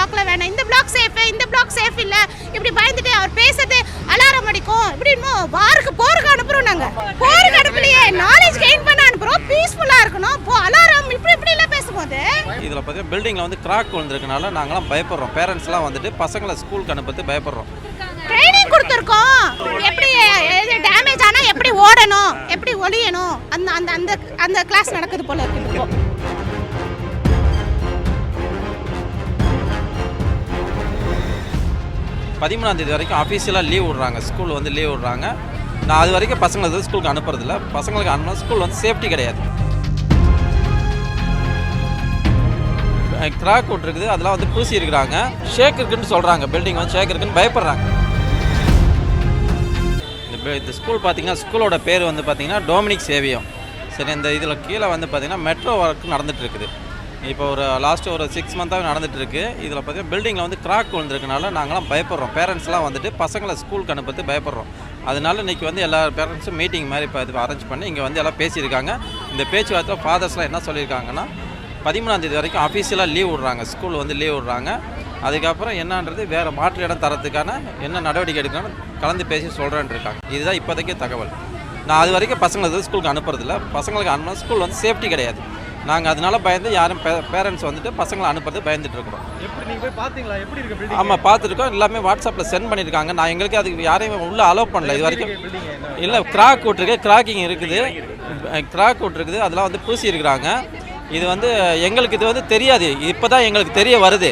பிளாக்ல வேணாம், இந்த பிளாக் சேஃப், இந்த பிளாக் சேஃப் இல்ல, இப்படி பயந்துட்டு அவர் பேசுறது அலாரம் அடிக்கும் இப்படின்னு போருக்கு அனுப்புறோம். நாங்க போருக்கு அனுப்பலையே, நாலேஜ் கெயின் பண்ண அனுப்புறோம். பீஸ்ஃபுல்லா இருக்கணும். அலாரம் இப்படி எல்லாம் பேசும்போது இதுல பார்த்தீங்கன்னா பில்டிங்ல வந்து கிராக் விழுந்திருக்கனால நாங்களாம் பயப்படுறோம். பேரண்ட்ஸ்லாம் வந்துட்டு பசங்களை ஸ்கூலுக்கு அனுப்புறது பயப்படுறோம். ட்ரைனிங் கொடுத்துருக்கோம். எப்படி டேமேஜ் ஆனா எப்படி ஓடணும், எப்படி ஒளியணும், அந்த அந்த அந்த அந்த கிளாஸ் நடக்குது போல இருக்கு இப்போ. 13ஆம் தேதி வரைக்கும் அஃபீஷியலாக லீவ் விடுறாங்க, ஸ்கூல் வந்து லீவ் விடுறாங்க. நான் அது வரைக்கும் பசங்களை வந்து ஸ்கூலுக்கு அனுப்புறதில்ல. பசங்களுக்கு அனுப்பினா ஸ்கூல் வந்து சேஃப்டி கிடையாது. கிராக் விட்டுருக்குது, அதெல்லாம் வந்து பூசி இருக்கிறாங்க. ஷேக் இருக்குன்னு சொல்கிறாங்க, பில்டிங் வந்து ஷேக் இருக்குன்னு பயப்படுறாங்க. இந்த ஸ்கூல் பார்த்தீங்கன்னா ஸ்கூலோட பேர் வந்து பார்த்தீங்கன்னா டொமினிக் சேவியம். சரி, இந்த இதில் கீழே வந்து பார்த்தீங்கன்னா மெட்ரோ ஒர்க் நடந்துகிட்டு இருக்குது. இப்போ லாஸ்ட்டு ஒரு 6 மந்த்தாகவே நடந்துகிட்ருக்கு. இதில் பார்த்தீங்கன்னா பில்டிங்கில் வந்து கிராக் விழுந்திருக்கனால நாங்களாம் பயப்படுறோம். பேரண்ட்ஸ்லாம் வந்துட்டு பசங்களை ஸ்கூலுக்கு அனுப்புறது பயப்படுறோம். அதனால இன்றைக்கி வந்து எல்லா பேரண்ட்ஸும் மீட்டிங் மாதிரி இப்போ இது அரேஞ்ச் பண்ணி இங்கே வந்து எல்லாம் பேசியிருக்காங்க. இந்த பேச்சுவார்த்தை ஃபாதர்ஸ்லாம் என்ன சொல்லியிருக்காங்கன்னா 13ஆம் தேதி வரைக்கும் அஃபீஷியலாக லீவ் விடுறாங்க, ஸ்கூல் வந்து லீவ் விடுறாங்க. அதுக்கப்புறம் என்னன்றது வேறு மாற்று இடம் தரத்துக்கான என்ன நடவடிக்கை எடுக்கணும்னு கலந்து பேசி சொல்கிறேன்னு இருக்காங்க. இதுதான் இப்போதைக்கு தகவல். நான் அது வரைக்கும் பசங்களை வந்து ஸ்கூலுக்கு அனுப்புறதில்ல. பசங்களுக்கு அனுப்பினா ஸ்கூல் வந்து சேஃப்டி கிடையாது. நாங்கள் அதனால பயந்து யாரும் பேரண்ட்ஸ் வந்துட்டு பசங்களை அனுப்புறது பயந்துட்டு இருக்கிறோம். ஆமாம், பார்த்துருக்கோம். எல்லாமே வாட்ஸ்அப்பில் சென்ட் பண்ணியிருக்காங்க. நான் எங்களுக்கு அதுக்கு யாரையும் உள்ளே அலோவ் பண்ணல இது வரைக்கும். இல்லை, கிராக் விட்டுருக்கு, கிராக்கிங் இருக்குது, கிராக் விட்டுருக்குது, அதெல்லாம் வந்து பூசி இருக்கிறாங்க. இது வந்து எங்களுக்கு இது வந்து தெரியாது, இப்போ தான் எங்களுக்கு தெரிய வருது.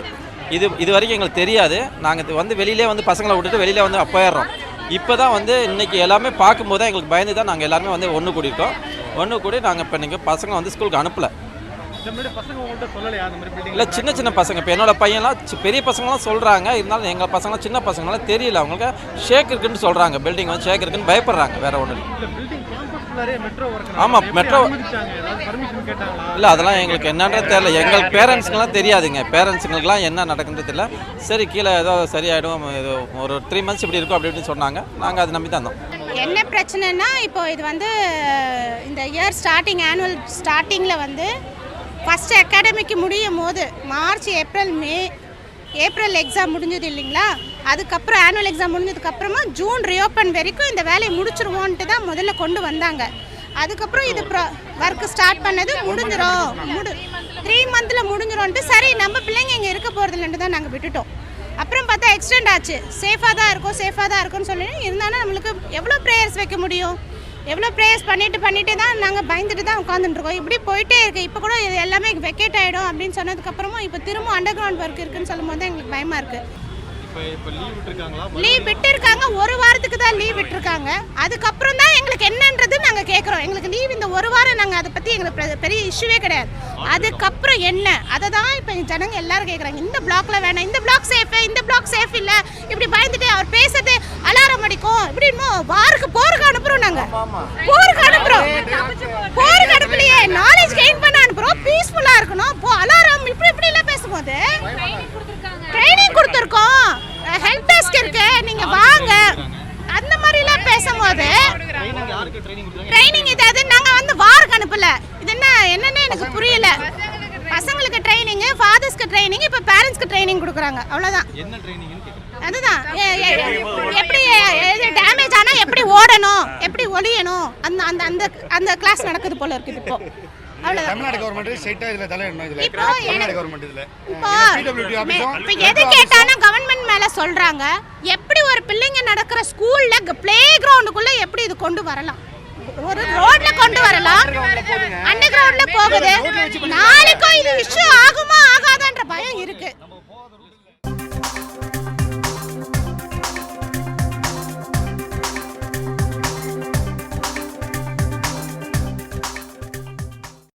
இது வரைக்கும் எங்களுக்கு தெரியாது. நாங்கள் வந்து வெளியிலே வந்து பசங்களை விட்டுட்டு வெளியிலே வந்து போயிடுறோம். இப்போ தான் வந்து இன்றைக்கி எல்லாமே பார்க்கும்போது தான் எங்களுக்கு பயந்து தான் நாங்கள் எல்லாருமே வந்து ஒன்று கூடியிருக்கோம். ஒன்று கூடி நாங்கள் இப்போ நீங்கள் பசங்க வந்து ஸ்கூலுக்கு அனுப்பலை. இல்லை, சின்ன பசங்க. இப்போ என்னோட பையன்லாம் பெரிய பசங்களாம் சொல்கிறாங்க. இருந்தாலும் எங்கள் பசங்களாம் சின்ன பசங்களாம் தெரியல. அவங்களுக்கு ஷேக் இருக்குன்னு சொல்கிறாங்க, பில்டிங் வந்து ஷேக் இருக்குன்னு பயப்படுறாங்க. வேறு ஒன்று ஆமாம், மெட்ரோ இல்லை, அதெல்லாம் எங்களுக்கு என்னன்றது தெரியல. எங்கள் பேரண்ட்ஸுங்கெல்லாம் தெரியாதுங்க. பேரண்ட்ஸுங்களுக்குலாம் என்ன நடக்குன்றது தெரியல. சரி, கீழே ஏதோ சரியாயிடும், இது ஒரு 3 மந்த்ஸ் இப்படி இருக்கும் அப்படி இப்படின்னு சொன்னாங்க. நாங்கள் அதை நம்பி தான் இருந்தோம். என்ன பிரச்சனைனா, இப்போ இது வந்து இந்த இயர் ஆனுவல் ஸ்டார்டிங்கில் வந்து ஃபஸ்ட்டு அகாடமிக்கு முடியும் போது மார்ச், ஏப்ரல், மே, ஏப்ரல் எக்ஸாம் முடிஞ்சது இல்லைங்களா. அதுக்கப்புறம் ஆனுவல் எக்ஸாம் முடிஞ்சதுக்கப்புறமா ஜூன் ரீஓப்பன் வரைக்கும் இந்த வேலையை முடிச்சிருவோன்ட்டு தான் முதல்ல கொண்டு வந்தாங்க. அதுக்கப்புறம் இது ஒர்க் ஸ்டார்ட் பண்ணது முடிஞ்சிடும், 3 மந்தில் முடிஞ்சிடும்ன்ட்டு சரி நம்ம பிள்ளைங்க இங்கே இருக்க போகிறதுலன்ட்டு தான் நாங்கள் விட்டுட்டோம். அப்புறம் பார்த்தா எக்ஸ்டெண்ட் ஆச்சு. சேஃபாக தான் இருக்கும்னு சொல்லி இருந்தாலும் நம்மளுக்கு எவ்வளோ ப்ரேயர்ஸ் வைக்க முடியும்? எவ்வளோ ப்ரேயர்ஸ் பண்ணிட்டு தான் நாங்கள் பயந்துட்டு தான் உட்காந்துட்டுருக்கோம். இப்படி போயிட்டே இருக்குது. இப்போ கூட இது எல்லாமே வெக்கேட் ஆகிடும் அப்படின்னு சொன்னதுக்கப்புறமும் இப்போ திரும்ப அண்டர் கிரவுண்ட் ஒர்க் இருக்குன்னு சொல்லும் போது தான் எங்களுக்கு பயமாக இருக்குது. லீவ் விட்டுருக்காங்க, 1 வாரத்துக்கு தான் லீவ் விட்டுருக்காங்க. அதுக்கப்புறம் தான் எங்களுக்கு என்னன்றது நாங்கள் கேட்குறோம். எங்களுக்கு லீவ் இந்த 1 வாரம் நாங்கள் அதை பற்றி எங்களுக்கு பெரிய இஷ்யூவே கிடையாது. அதுக்கப்புறம் என்ன, அதை தான் இப்போ ஜனங்க எல்லாரும் கேட்குறாங்க. இந்த பிளாக்ல வேணாம், இந்த பிளாக் சேஃப், இந்த பிளாக் சேஃப் இல்லை, இப்படி பயந்துட்டு அவர் பேசுறது அலாரம் அடிக்கும் இப்படின்னு போருக்கு அனுப்புறோம். நாங்கள் போருக்கு அனுப்பலையே, நாலேஜ் கெயின் பண்ண அனுப்புறோம். பீஸ்ஃபுல்லாக இருக்கணும். அலாரம் இப்படி எல்லாம் பேசும்போது ட்ரைனிங் கொடுத்துருக்கோம். ஹெல்ப் டெஸ்க் இருக்கு, நீங்க வாங்க, அந்த மாதிரிலாம் பேசும்போது ட்ரைனிங் இதாவது நாங்கள் வந்து வாருக்கு அனுப்பல. இது என்னன்னு எனக்கு புரியல. பசங்களுக்கு ட்ரைனிங், ஃபாதர்ஸ்க்கு ட்ரைனிங், இப்போ பேரண்ட்ஸ்க்கு ட்ரைனிங் கொடுக்குறாங்க. அவ்வளோதான். அதுதான் எப்படி டேமேஜ் ஆனா எப்படி ஓடணும், எப்படி ஒளியணும், அந்த அந்த அந்த அந்த கிளாஸ் நடக்குது போல இருக்குது இப்போ. தமிழ்நாடு கவர்மெண்ட் ஸ்ட்ரைட்டா இதுல தலையிடணும். இதுல இப்போ தமிழ்நாடு கவர்மெண்ட் இதுல பிடபிள்யூடி ஆபீஸும் இப்போ எது கேட்டாலும் கவர்மெண்ட் மேல சொல்றாங்க. எப்படி ஒரு பிள்ளைங்க நடக்கிற ஸ்கூல்ல ப்ளே கிரவுண்டுக்குள்ள எப்படி இது கொண்டு வரலாம்? ஒரு ரோட்ல கொண்டு வரலாம், அண்டர் கிரவுண்ட்ல போகுது. நாளைக்கும் இது